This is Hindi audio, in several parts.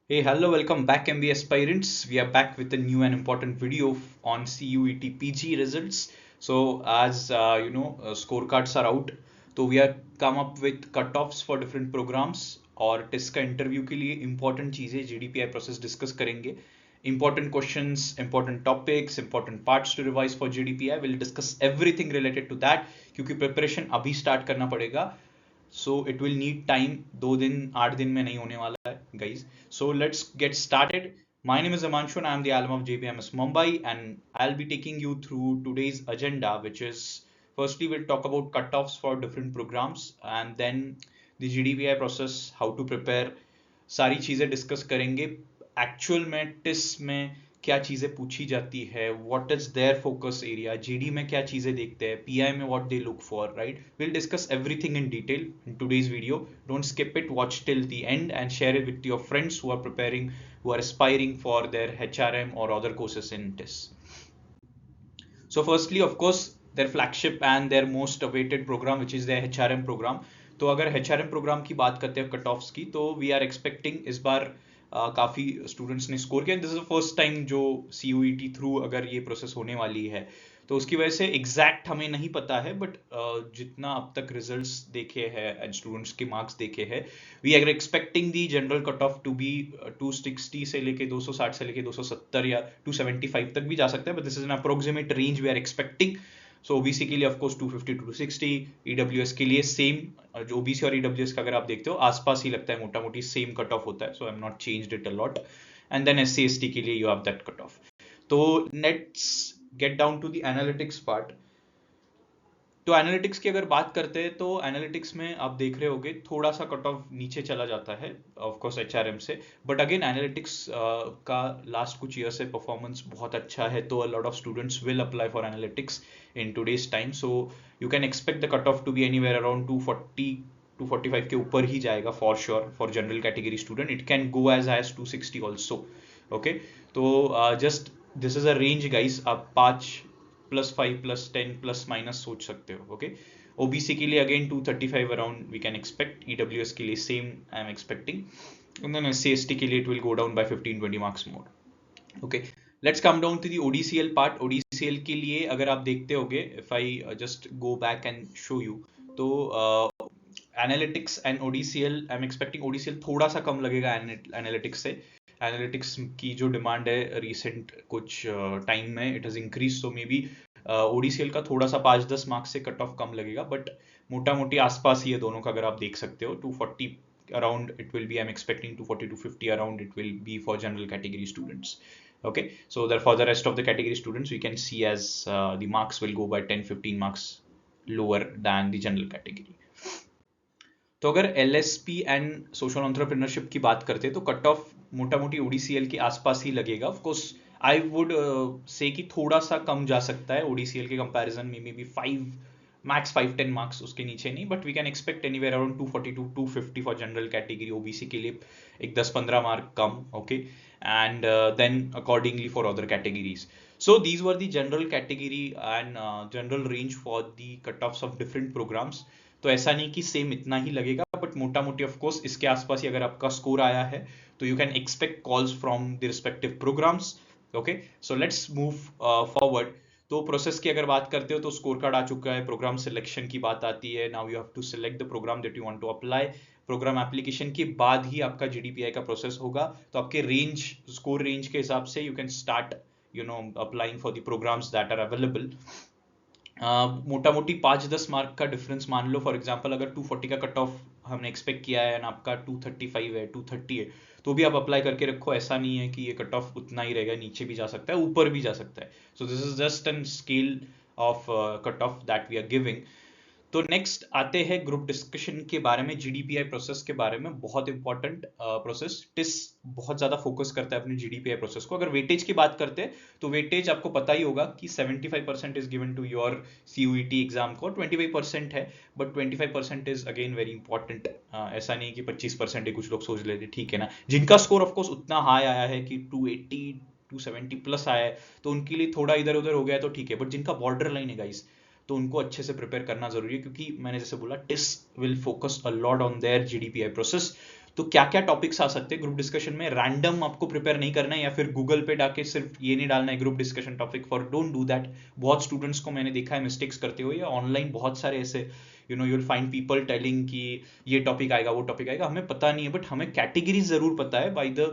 Hey, hello, welcome back, MB aspirants. We are back with a new and important video on CUET PG results. So, as scorecards are out, so we are come up with cutoffs for different programs और टेस्ट का इंटरव्यू के लिए इंपॉर्टेंट चीजें GDPI प्रोसेस डिस्कस करेंगे. Important questions, important topics, important parts to revise for GDPI. We'll discuss everything related to that क्योंकि प्रिपरेशन अभी स्टार्ट करना पड़ेगा. So it will need time. 2 दिन 8 दिन में नहीं होने वाला है guys. So let's get started. My name is Amanshu and I am the alum of JPMS Mumbai, and I'll be taking you through today's agenda, which is firstly we'll talk about cutoffs for different programs and then the GDPI process, how to prepare. सारी चीजें डिस्कस करेंगे. एक्चुअल में टेस्ट में क्या चीजें पूछी जाती है, what is their focus area, GD में क्या चीजें देखते हैं, पीआई में what they look for, right. Will discuss everything in detail in today's video. Don't skip it, watch till the end and share it with your friends who are preparing, who are aspiring for their HRM or other courses in TIS. So firstly, of course, their flagship and their most awaited program, which is their HRM program. तो अगर HRM प्रोग्राम की बात करते हैं कट ऑफ्स की, तो वी आर एक्सपेक्टिंग इस बार काफ़ी स्टूडेंट्स ने स्कोर किया. This is the first time जो CUET थ्रू अगर ये प्रोसेस होने वाली है, तो उसकी वजह से एग्जैक्ट हमें नहीं पता है. बट जितना अब तक रिजल्ट्स देखे हैं एंड स्टूडेंट्स के मार्क्स देखे हैं, we are expecting the general cut off to be 260 से लेके 260 से लेके 270 या 275 तक भी जा सकता है. But this is an approximate range we are expecting. So OBC के लिए ऑफकोर्स 250 टू 260, ईडब्ल्यूएस के लिए सेम. जो ओबीसी और ईडब्ल्यूएस का अगर आप देखते हो आसपास ही लगता है, मोटा मोटी सेम कट ऑफ होता है. So I am not changed it a lot. And then SC ST के लिए you have that cut off. तो let's get down to the analytics part. तो एनालिटिक्स की अगर बात करते हैं, तो एनालिटिक्स में आप देख रहे होगे थोड़ा सा कट ऑफ नीचे चला जाता है ऑफ कोर्स HRM से. बट अगेन एनालिटिक्स का लास्ट कुछ ईयर से परफॉर्मेंस बहुत अच्छा है, तो a lot of students will apply for analytics in today's time. So you can expect the cut off to be anywhere around 240 245 के ऊपर ही जाएगा for sure for general category student. It can go as high as 260 also. Okay, तो just this is a range guys. आप 5 +5 +10 प्लस माइनस सोच सकते हो. ओके, ओबीसी के लिए again 235 around we can expect. EWS के लिए same I am expecting. And then SC ST के लिए it will go down by 15-20 marks more. Okay, let's come down to the ODCL part. ODCL के लिए अगर आप देखते होगे, if I just go back and show you, तो analytics and ODCL I am expecting ODCL थोड़ा सा कम लगेगा एनालिटिक्स से. एनालिटिक्स की जो डिमांड है रिसेंट कुछ टाइम में it is increase, so may be ODCL का थोड़ा सा 5-10 मार्क्स से कट ऑफ कम लगेगा. बट मोटा मोटी आसपास ही है दोनों का. अगर आप देख सकते हो 240 around it will be, I'm expecting 240 to 50 around it will be for general category students. Okay, so for the rest of the category students we can see as the marks will go by 10-15 marks lower than the general category. तो अगर LSP एंड सोशल एंटरप्रेन्योरशिप की बात करते हैं, तो कट ऑफ मोटा मोटी ODCL के आसपास ही लगेगा. Of course I would say कि थोड़ा सा कम जा सकता है ODCL के कंपैरिजन में, मे बी 5-10 मार्क्स उसके नीचे नहीं. But we can expect anywhere around 240 to 250 for general category. OBC के लिए एक 10-15 मार्क कम. Okay, and then accordingly for other categories. So these were the general category and general range for the cutoffs of different programs. तो ऐसा नहीं कि सेम इतना ही लगेगा, बट मोटा मोटी ऑफ कोर्स इसके आसपास ही अगर आपका स्कोर आया है, तो you can expect calls from the respective programmes. Okay, so let's move forward. तो प्रोसेस की अगर बात करते हो, तो स्कोर कार्ड आ चुका है, प्रोग्राम सिलेक्शन की बात आती है. Now you have to select the programme that you want to apply. Programme application के बाद ही आपका GDPI का प्रोसेस होगा. तो आपके रेंज, स्कोर रेंज के हिसाब से you can start applying for the programs that are available. मोटा मोटी 5-10 मार्क का डिफरेंस मान लो. फॉर एग्जांपल अगर 240 का कट ऑफ हमने एक्सपेक्ट किया है एंड आपका 235 है, 230 है, तो भी आप अप्लाई करके रखो. ऐसा नहीं है कि ये कट ऑफ उतना ही रहेगा, नीचे भी जा सकता है, ऊपर भी जा सकता है. So this is just an scale of cut off that we are giving. तो नेक्स्ट आते हैं ग्रुप डिस्कशन के बारे में, GDPI प्रोसेस के बारे में. बहुत इंपॉर्टेंट प्रोसेस. टिस बहुत ज्यादा फोकस करता है अपने GDPI प्रोसेस को. अगर वेटेज की बात करते हैं, तो वेटेज आपको पता ही होगा कि 75% is given to your CUET exam को, 25% है. But 25% is again very important. ऐसा नहीं कि 25% कुछ लोग सोच लेते ठीक है ना. जिनका स्कोर ऑफकोर्स उतना हाई आया है कि 280 270 प्लस आया है, तो उनके लिए थोड़ा इधर उधर हो गया तो ठीक है. बट जिनका बॉर्डर लाइन है गाइस, तो उनको अच्छे से प्रिपेयर करना जरूरी है, क्योंकि मैंने जैसे बोला TISS will focus a lot on their GDPI process. तो क्या क्या टॉपिक्स आ सकते हैं ग्रुप डिस्कशन में, रैंडम आपको प्रिपेयर नहीं करना है या फिर गूगल पे डाके सिर्फ ये नहीं डालना है group discussion topic for, don't do that. बहुत स्टूडेंट्स को मैंने देखा है मिस्टेक्स करते हुए, या ऑनलाइन बहुत सारे ऐसे you will find people telling कि ये टॉपिक आएगा वो टॉपिक आएगा, हमें पता नहीं है, बट हमें कैटेगरी जरूर पता है by the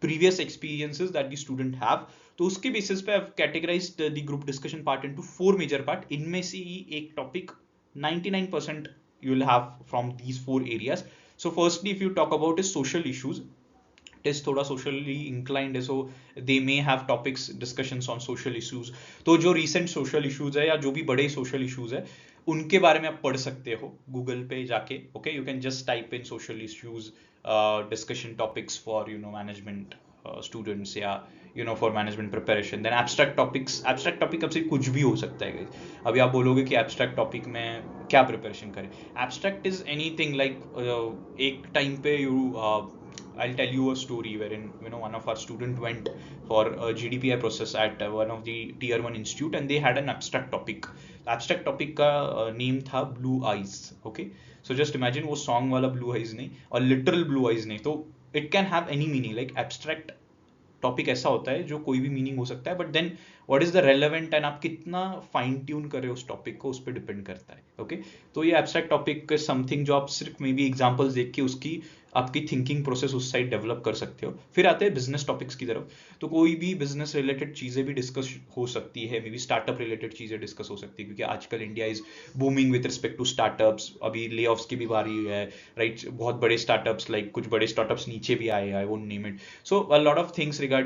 previous experiences that the student have. तो उसके बेसिस पे I have categorized the group discussion part into 4 major part. इनमें से ही एक topic 99% you will have from these 4 areas. So firstly, if you talk about is social issues, it is thoda socially inclined है, so they may have topics discussions on social issues. तो जो recent social issues है या जो भी बड़े social issues है उनके बारे में आप पढ़ सकते हो गूगल पे जाके। Okay, you can just type in social issues discussion topics for management students या for management preparation. then abstract topic अब से कुछ भी हो सकता है guys. अभी आप बोलोगे कि abstract topic में क्या प्रिपरेशन करें, abstract is anything like एक टाइम पे I'll tell you a story wherein one of our student went for a GDPI process at one of the tier 1 institute and they had an abstract topic. abstract topic का name था Blue Eyes. okay, so just imagine वो song वाला Blue Eyes नहीं और literal Blue Eyes नहीं, तो it can have any meaning. like abstract topic ऐसा होता है जो कोई भी मीनिंग हो सकता है, but then what is the relevant and आप कितना फाइन ट्यून कर रहे हो उस टॉपिक को, उस पर डिपेंड करता है। ओके, तो ये एब्स्ट्रैक्ट टॉपिक समथिंग जो आप सिर्फ मे बी एग्जांपल्स देख के उसकी आपकी थिंकिंग प्रोसेस उस साइड डेवलप कर सकते हो। फिर आते हैं बिजनेस टॉपिक्स की तरफ, तो कोई भी बिजनेस रिलेटेड चीजें भी डिस्कस हो सकती है, मे बी स्टार्टअप रिलेटेड चीजें डिस्कस हो सकती है, क्योंकि आजकल India is booming with respect to startups. अभी ले ऑफ्स की भी बारी है, राइट, बहुत बड़े स्टार्टअप्स, लाइक कुछ बड़े स्टार्टअप्स नीचे भी आए, I won't name it. So a lot of things regarding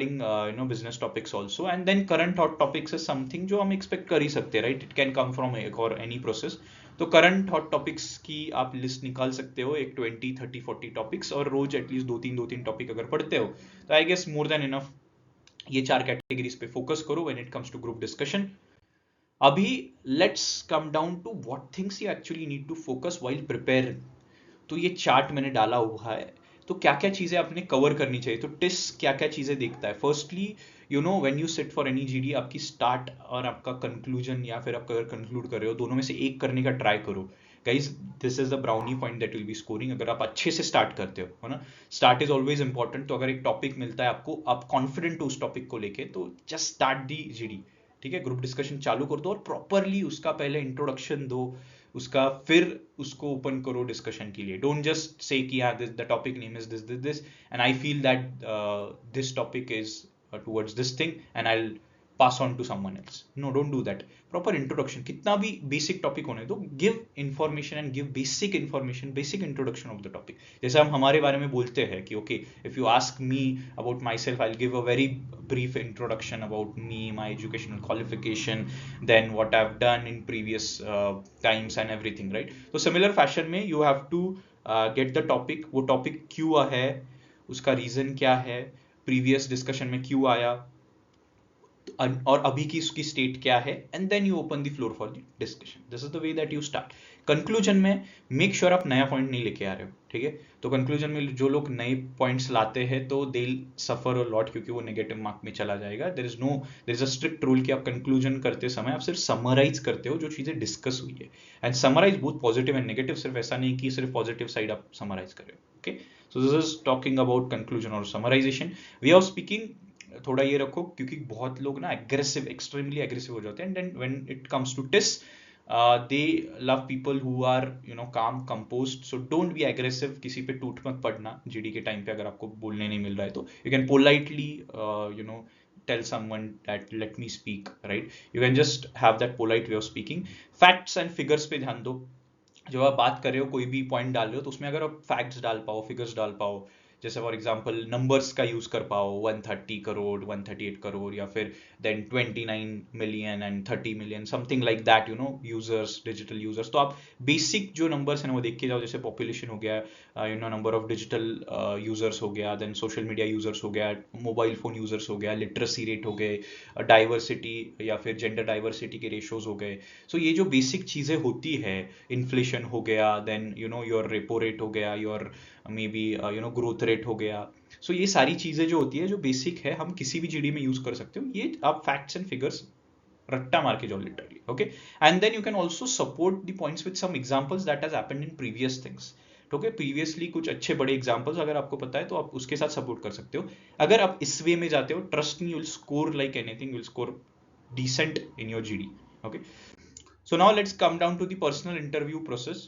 business topics also, and then current hot topics is something जो हम expect कर ही सकते हैं, right, it can come from एक और any process। तो करंट हॉट टॉपिक्स की आप लिस्ट निकाल सकते हो, एक 20 30 40 टॉपिक्स, और रोज एटलीस्ट 2-3 टॉपिक अगर पढ़ते हो तो I guess more than enough. ये 4 कैटेगरीज पे फोकस करो when it comes to group discussion. अभी let's come down to what things you actually need to focus while preparing. तो ये चार्ट मैंने डाला हुआ है, तो क्या क्या चीजें आपने कवर करनी चाहिए। तो टिस क्या क्या चीजें देखता है। Firstly when you sit for any GD, आपकी स्टार्ट और आपका कंक्लूजन, या फिर आप अगर कंक्लूड कर रहे हो, दोनों में से एक करने का ट्राई करो guys. This is the brownie point that will be scoring, अगर आप अच्छे से स्टार्ट करते हो, है ना। Start is always important. तो अगर एक टॉपिक मिलता है आपको, आप कॉन्फिडेंट हो उस टॉपिक को लेके, तो जस्ट स्टार्ट दी जीडी, ठीक है। ग्रुप डिस्कशन चालू कर दो और प्रॉपरली उसका पहले इंट्रोडक्शन दो, उसका फिर उसको ओपन करो डिस्कशन के लिए। डोंट जस्ट से कि हाँ the topic name is this and I feel that this topic is towards this thing and I will pass on to someone else. No, don't do that. Proper introduction, कितना भी बेसिक टॉपिक होने दो, give information and give basic information, basic introduction of the topic. जैसे हम हमारे बारे में बोलते हैं कि okay, if you ask me about myself, I will give a very brief introduction about me, my educational qualification, then what I've done in previous times and everything, right? So similar fashion में you have to get the topic, वो topic क्यों है, उसका reason क्या है, previous discussion में क्यों आया, और अभी की उसकी स्टेट क्या है, and then you open the floor for the discussion. This is the way that you start. Conclusion में मेक श्योर आप नया पॉइंट नहीं लेके आ रहे हो, ठीक है। तो कंक्लूजन में जो लोग नए पॉइंट्स लाते हैं तो दे सफर अ लॉट, क्योंकि वो नेगेटिव मार्क में चला जाएगा। There is a strict rule कि आप कंक्लूजन करते समय आप सिर्फ समराइज करते हो जो चीजें डिस्कस हुई है, and summarise both positive and negative, सिर्फ ऐसा नहीं कि सिर्फ पॉजिटिव साइड आप समराइज कर रहे हो। Okay, so this is talking about conclusion और समराइजेशन। वे ऑफ स्पीकिंग थोड़ा ये रखो, क्योंकि बहुत लोग ना एग्रेसिव, एक्सट्रीमली एग्रेसिव हो जाते हैं, and then when it comes to test they love people who are calm composed. So don't be aggressive, किसी पे टूट मत पड़ना जीडी के टाइम पे। अगर आपको बोलने नहीं मिल रहा है तो you can politely tell someone that let me speak, right? You can just have that polite way of speaking. Facts and figures पे ध्यान दो। जब आप बात कर रहे हो, कोई भी पॉइंट डाल रहे हो, तो उसमें अगर आप फैक्ट्स डाल पाओ, फिगर्स डाल पाओ, जैसे फॉर एग्जांपल नंबर्स का यूज कर पाओ, 130 करोड़, 138 करोड़, या फिर then 29 million and 30 million, something like that, users, digital users. तो आप बेसिक जो नंबर्स हैं वो देख के जाओ, जैसे पॉपुलेशन हो गया, नंबर ऑफ डिजिटल यूजर्स हो गया, देन सोशल मीडिया यूजर्स हो गया, मोबाइल फोन यूजर्स हो गया, लिटरेसी रेट हो गए, डाइवर्सिटी या फिर जेंडर डाइवर्सिटी के रेशोज हो गए। सो ये जो बेसिक चीजें होती है, इन्फ्लेशन हो गया, देन योर रेपो रेट हो गया, your may be growth rate हो गया। सो ये सारी चीजें जो होती है, जो बेसिक है, हम किसी भी जीडी में यूज कर सकते हो। ये आप फैक्ट्स एंड फिगर्स रट्टा मार के जाओ literally, okay. And then you can also support the points with some examples that has happened in previous things, okay, previously कुछ अच्छे बड़े एग्जांपल्स अगर आपको पता है तो आप उसके साथ सपोर्ट कर सकते हो। अगर आप इस वे में जाते हो, trust me, you will score like anything, you will score decent in your GD. Okay, so now let's come down to the personal interview process.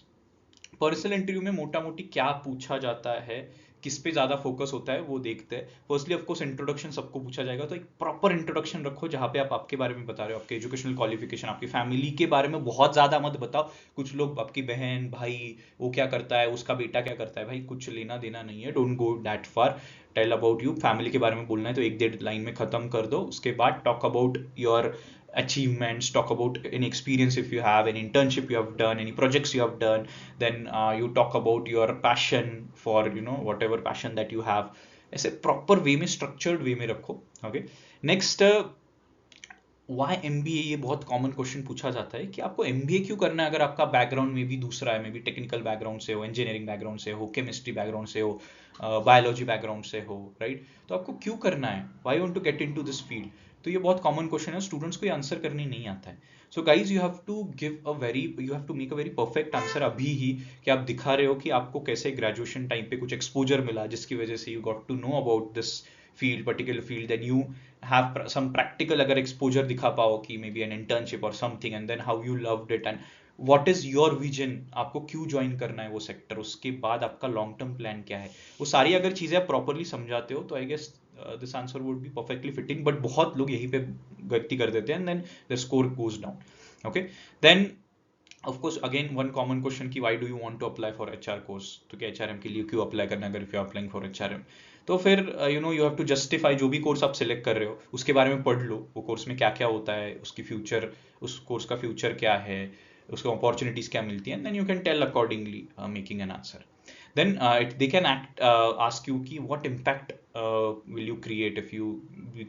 Personal interview में मोटा मोटी क्या पूछा जाता है, किस पे ज्यादा फोकस होता है, वो देखते हैं। फर्स्टली ऑफ कोर्स इंट्रोडक्शन सबको पूछा जाएगा, तो एक प्रॉपर इंट्रोडक्शन रखो जहाँ पे आप आपके बारे में बता रहे हो, आपके एजुकेशनल क्वालिफिकेशन, आपकी फैमिली के बारे में बहुत ज्यादा मत बताओ। कुछ लोग आपकी बहन भाई वो क्या करता है, उसका बेटा क्या करता है, भाई कुछ लेना देना नहीं है, don't go that far. Tell about you, family के बारे में बोलना है तो एक डेढ़ लाइन में खत्म कर दो। उसके बाद talk about your achievements, talk about any experience if you have, any internship you have done, any projects you have done. Then you talk about your passion for, you know, whatever passion that you have. ऐसे प्रॉपर वे में, स्ट्रक्चर्ड वे में रखो। ओके, नेक्स्ट, वाई एमबीए, ये बहुत कॉमन क्वेश्चन पूछा जाता है कि आपको एमबीए क्यों करना है, अगर आपका बैकग्राउंड में भी दूसरा है, मे बी टेक्निकल बैकग्राउंड से हो, इंजीनियरिंग बैकग्राउंड से हो, केमिस्ट्री बैकग्राउंड से हो, बायोलॉजी बैकग्राउंड से हो, राइट? तो आपको क्यों करना है, why want to get into this field? तो ये बहुत कॉमन क्वेश्चन है, स्टूडेंट्स को ये आंसर करने नहीं आता है। So guys, you have to give a very, you have to make a very perfect answer अभी ही, कि आप दिखा रहे हो कि आपको कैसे ग्रेजुएशन टाइम पे कुछ एक्सपोजर मिला जिसकी वजह से you got to know about this field, particular field. Then you have some practical अगर एक्सपोजर दिखा पाओ कि मे बी एन इंटर्नशिप और something, and then how you loved it and what is your vision, आपको क्यों ज्वाइन करना है वो सेक्टर, उसके बाद आपका लॉन्ग टर्म प्लान क्या है, वो सारी अगर चीजें आप प्रॉपरली समझाते हो तो I guess this answer would be perfectly fitting. But बहुत लोग यहीं पे गलती कर देते हैं, and then the score goes down. Okay, then of course again one common question कि why do you want to apply for HR course, तो क्या एचआरएम के लिए क्यों अप्लाई करना है अगर if you are applying for HRM? तो फिर you know, you have to justify जो भी कोर्स आप सिलेक्ट कर रहे हो उसके बारे में पढ़ लो, वो कोर्स में क्या क्या होता है, उसकी फ्यूचर, उस कोर्स का फ्यूचर क्या है, उसको अपॉर्चुनिटीज क्या मिलती है, then you can tell accordingly making an answer. Then they can ask you कि what impact will you create if you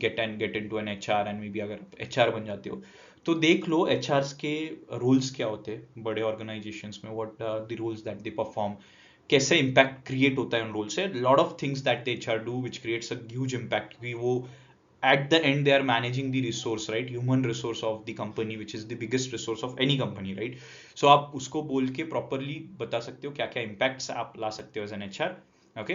get into an HR, and maybe अगर HR बन जाते हो तो देख लो HRs के रोल्स क्या होते हैं बड़े ऑर्गेनाइजेशंस में, what are the roles that they perform, कैसे इम्पैक्ट क्रिएट होता है उन रोल से। Lot of things that they HR do which creates a huge impact, क्योंकि वो at the end they are managing the resource, right, human resource of the company, which is the biggest resource of any company, right? So आप उसको बोल के प्रॉपरली बता सकते हो क्या क्या इम्पैक्ट्स आप ला सकते हो as an HR। Okay,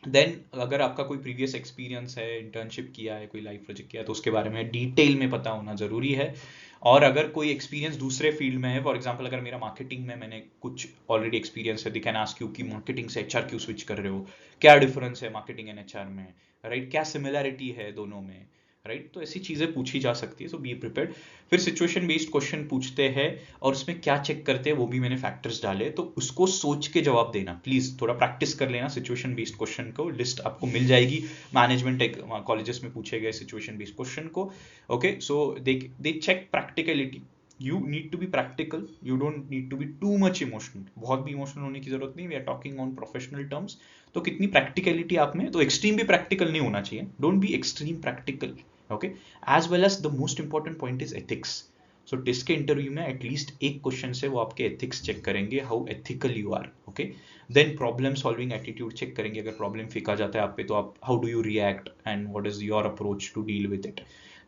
then अगर आपका कोई प्रीवियस एक्सपीरियंस है, इंटर्नशिप किया है, कोई लाइफ प्रोजेक्ट किया है, तो उसके बारे में डिटेल में पता होना जरूरी है। और अगर कोई एक्सपीरियंस दूसरे फील्ड में है, फॉर एग्जांपल अगर मेरा मार्केटिंग में मैंने कुछ ऑलरेडी एक्सपीरियंस है, दे कैन आस्क यू कि मार्केटिंग से HR क्यों स्विच कर रहे हो, क्या डिफरेंस है मार्केटिंग एंड HR में, राइट, क्या सिमिलैरिटी है दोनों में, राइट? तो ऐसी चीजें पूछी जा सकती है, सो बी प्रिपेयर्ड। फिर सिचुएशन बेस्ड क्वेश्चन पूछते हैं, और उसमें क्या चेक करते हैं वो भी मैंने फैक्टर्स डाले, तो उसको सोच के जवाब देना, प्लीज थोड़ा प्रैक्टिस कर लेना। सिचुएशन बेस्ड क्वेश्चन को लिस्ट आपको मिल जाएगी मैनेजमेंट कॉलेजेस में पूछे गए सिचुएशन बेस्ड क्वेश्चन को। Okay, so they check practicality, you need to be practical, you don't need to be too much emotional, बहुत भी इमोशनल होने की जरूरत नहीं, we are talking on professional terms. तो कितनी प्रैक्टिकलिटी आप में, तो एक्सट्रीम भी प्रैक्टिकल नहीं होना चाहिए, don't be extreme practical. Okay, as well as the most important point is ethics. So TISS के इंटरव्यू में एटलीस्ट एक क्वेश्चन से वो आपके एथिक्स चेक करेंगे, how ethical you are. Okay, then problem solving attitude check करेंगे, अगर प्रॉब्लम फेंका जाता है आप पे तो आप how do you react and what is your approach to deal with it.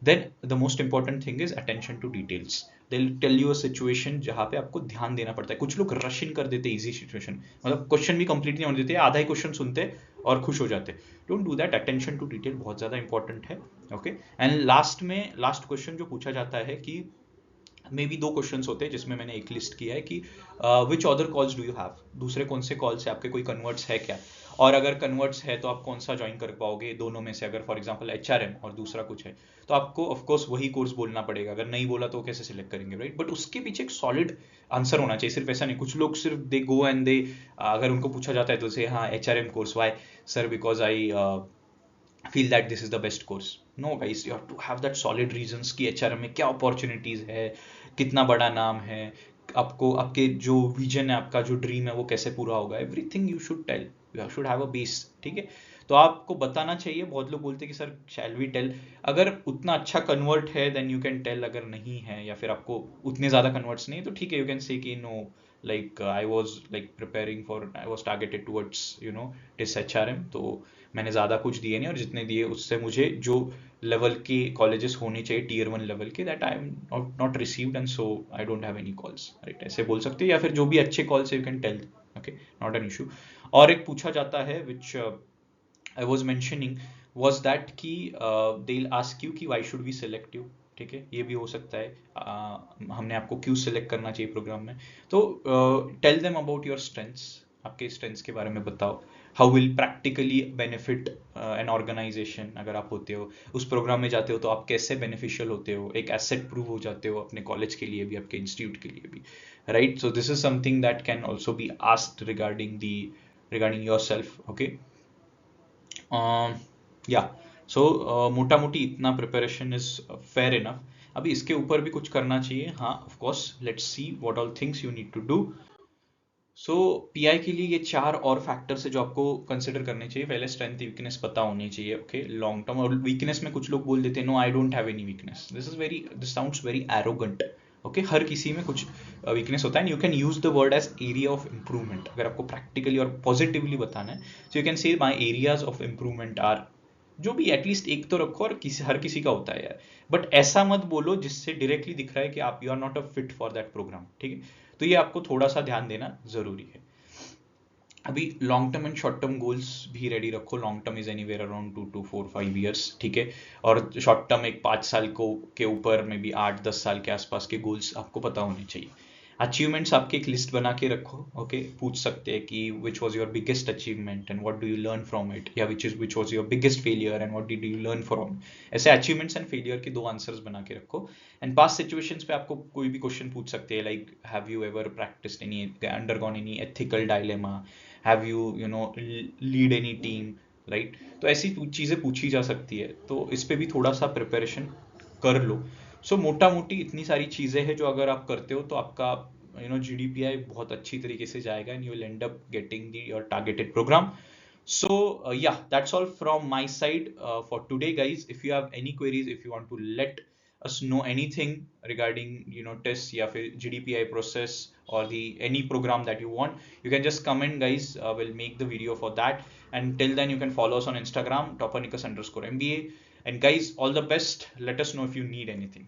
Then the most important thing is attention to details, they will tell you a situation जहाँ पे आपको ध्यान देना पड़ता है। कुछ लोग रश इन कर देते हैं इजी सिचुएशन, मतलब क्वेश्चन भी कंप्लीट नहीं होने देते, आधा ही क्वेश्चन सुनते और खुश हो जाते। Don't do that, attention to detail बहुत ज्यादा इंपॉर्टेंट है। ओके, एंड लास्ट में लास्ट क्वेश्चन जो पूछा जाता है कि मे बी दो क्वेश्चंस होते हैं जिसमें मैंने एक लिस्ट किया है कि which other calls do you have, दूसरे कौन से कॉल्स है आपके, कोई कन्वर्ट्स है क्या, और अगर कन्वर्ट्स है तो आप कौन सा ज्वाइन कर पाओगे दोनों में से। अगर फॉर एग्जांपल HRM और दूसरा कुछ है तो आपको ऑफ कोर्स वही कोर्स बोलना पड़ेगा, अगर नहीं बोला तो कैसे सिलेक्ट करेंगे, राइट? बट उसके पीछे एक सॉलिड आंसर होना चाहिए, सिर्फ ऐसा नहीं। कुछ लोग सिर्फ दे गो एंड दे, अगर उनको पूछा जाता है तो से हाँ HRM course, why sir, because I feel that this is the best course. No guys, you have to have that solid reasons कि HRM में क्या opportunities है, कितना बड़ा नाम है, आपको आपके जो विजन है, आपका जो ड्रीम है वो कैसे पूरा होगा, everything you should tell, you should have a base. ठीक है, तो आपको बताना चाहिए। बहुत लोग बोलते हैं कि सर शैल वी टेल, अगर उतना अच्छा कन्वर्ट है देन यू कैन टेल, अगर नहीं है या फिर आपको उतने ज़्यादा कन्वर्ट्स नहीं है तो ठीक है, यू कैन से कि no, like I was like preparing for, I was targeted towards you know this HRM, तो मैंने ज़्यादा कुछ दिए नहीं, और जितने दिए उससे मुझे जो लेवल के कॉलेजेस होने चाहिए टीयर 1 लेवल के, that I am not received and so I don't have any calls, right? ऐसे बोल सकते हो, या फिर जो भी अच्छे कॉल्स है you can tell, okay, not an issue. और एक पूछा जाता है which I was mentioning was that कि they'll ask you कि why should we select you, ठीक है, ये भी हो सकता है हमने आपको क्यों सिलेक्ट करना चाहिए प्रोग्राम में। तो tell them about your strengths, आपके स्ट्रेंथ्स के बारे में बताओ। How will practically benefit an organisation, अगर आप होते हो उस प्रोग्राम में जाते हो तो आप कैसे बेनिफिशियल होते हो, एक एसेट प्रूव हो जाते हो अपने कॉलेज के लिए भी, आपके इंस्टीट्यूट के लिए भी, right. So this is something that can also be asked regarding your self, okay. या सो मोटा मोटी इतना प्रिपरेशन इज फेयर इनफ। अभी इसके ऊपर भी कुछ करना चाहिए, हाँ of course, let's see what all things you need to do. So PI के लिए ये 4 और फैक्टर्स है जो आपको कंसिडर करने चाहिए। पहले स्ट्रेंथ वीकनेस पता होनी चाहिए, ओके, लॉन्ग टर्म। और वीकनेस में कुछ लोग बोल देते हैं no I don't have any weakness, this sounds very arrogant, okay. हर किसी में कुछ वीकनेस होता है, you can use the word as area of improvement. अगर आपको प्रैक्टिकली और पॉजिटिवली बताना है, सो you can say my areas of improvement are, जो भी एटलीस्ट एक तो रखो, और हर किसी का होता है यार, बट ऐसा मत बोलो जिससे डायरेक्टली दिख रहा है कि आप you are not a fit for that programme, ठीक है। तो ये आपको थोड़ा सा ध्यान देना जरूरी है। अभी long term and short term goals भी रेडी रखो। Long term is anywhere around 2 to 4-5 years, ठीक है। और शॉर्ट टर्म एक 5 साल को के ऊपर में भी 8-10 साल के आसपास के गोल्स आपको पता होने चाहिए। अचीवमेंट्स आपकी एक लिस्ट बना के रखो, ओके। पूछ सकते हैं कि which was your biggest achievement and what do you learn from it, या which was your biggest failure and what did you learn from. ऐसे अचीवमेंट्स एंड फेलियर के 2 आंसर्स बना के रखो। एंड पास्ट सिचुएशंस पे आपको कोई भी क्वेश्चन पूछ सकते हैं, like have you ever practised any, undergone any ethical dilemma, have you know lead any team, right. तो ऐसी चीज़ें पूछी जा सकती है, तो इस पे भी थोड़ा सा प्रिपरेशन कर लो। सो मोटा मोटी इतनी सारी चीज़ें हैं जो अगर आप करते हो तो आपका GDPI बहुत अच्छी तरीके से जाएगा, and you will end up getting your targeted programme. So yeah, that's all from my side for today, guys. If you have any queries, if you want to let us know anything regarding tests या फिर GDPI process or the any program that you want, you can just comment, guys. We'll make the video for that. And till then, you can follow us on Instagram, Toppernicus_MBA. And guys, all the best. Let us know if you need anything.